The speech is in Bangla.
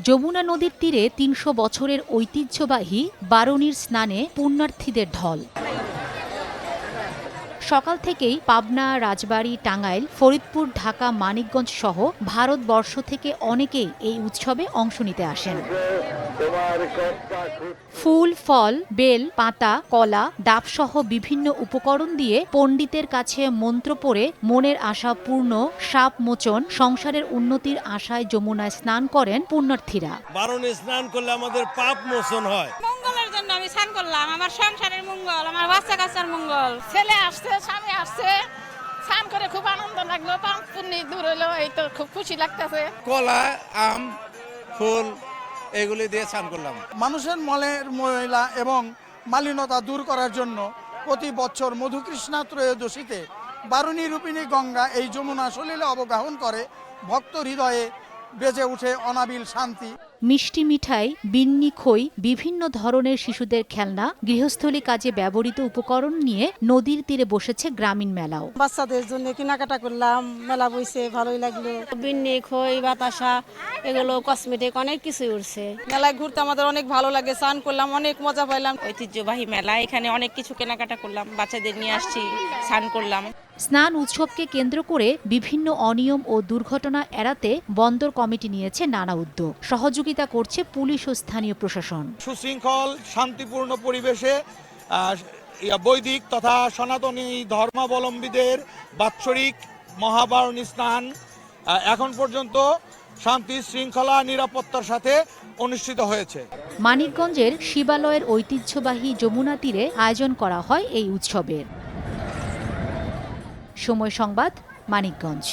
যমুনা নদীর তীরে ৩০০ বছরের ঐতিহ্যবাহী বারুণীর স্নানে পুণ্যার্থীদের ঢল। সকাল থেকেই পাবনা, রাজবাড়ী, টাঙ্গাইল, ফরিদপুর, ঢাকা, মানিকগঞ্জ সহ ভারতবর্ষ থেকে অনেকেই এই উৎসবে অংশ নিতে আসেন। ফুল, ফল, বেল, পাতা, কলা, ডাবসহ বিভিন্ন উপকরণ দিয়ে পণ্ডিতের কাছে মন্ত্র পড়ে মনের আশা পূর্ণ, সাপ মোচন, সংসারের উন্নতির আশায় যমুনায় স্নান করেন পুণ্যার্থীরা। বারুণী স্নান করলে আমাদের পাপ মোচন হয়। মঙ্গলের জন্য আমি স্নান করলাম, আমার সংসারের মঙ্গল, আমার বাচ্চা কাচ্চার মঙ্গল। ছেলে আসছে, স্বামী আসছে, স্নান করে খুব আনন্দ লাগলো, পাপ পুণ্য দূর হলো, এই তো খুব খুশি লাগতেছে। কলা, আম, ফুল এগুলি দিয়ে স্নান করলাম। মানুষের মলের ময়লা এবং মালিনতা দূর করার জন্য প্রতি বছর মধুকৃষ্ণা ত্রয়োদশীতে বারুণী রূপিণী গঙ্গা এই যমুনা সলিলে অবগাহন করে। ভক্ত হৃদয়ে বেজে উঠে অনাবিল শান্তি। মিষ্টি মিঠাই, বিন্নি খই, বিভিন্ন ধরনের শিশুদের খেলনা, গৃহস্থলী কাজে ব্যবহৃত উপকরণ নিয়ে নদীর তীরে বসেছে গ্রামীণ মেলাও। বাচ্চাদের জন্য কেনাকাটা করলাম, মেলা বইছে, ভালোই লাগলো। বিন্নি, খই, বাতাসা, এগুলো কসমেটিক অনেক কিছুই উঠছে। মেলায় ঘুরতে আমাদের অনেক ভালো লাগে, স্নান করলাম, অনেক মজা পাইলাম। ঐতিহ্যবাহী মেলা, এখানে অনেক কিছু কেনাকাটা করলাম, বাচ্চাদের নিয়ে আসছি, স্নান করলাম। স্নান উৎসবকে কেন্দ্র করে বিভিন্ন অনিয়ম ও দুর্ঘটনা এড়াতে বন্দর কমিটি নিয়েছে নানা উদ্যোগ। সহযোগিতা করছে পুলিশ ও স্থানীয় প্রশাসন। সুশৃঙ্খল শান্তিপূর্ণ পরিবেশে বৈদিক তথা সনাতনী ধর্মাবলম্বীদের বাৎসরিক মহাবারুণী স্নান এখন পর্যন্ত শান্তি, শৃঙ্খলা, নিরাপত্তার সাথে অনুষ্ঠিত হয়েছে। মানিকগঞ্জের শিবালয়ের ঐতিহ্যবাহী যমুনা তীরে আয়োজন করা হয় এই উৎসবের। সময় সংবাদ, মানিকগঞ্জ।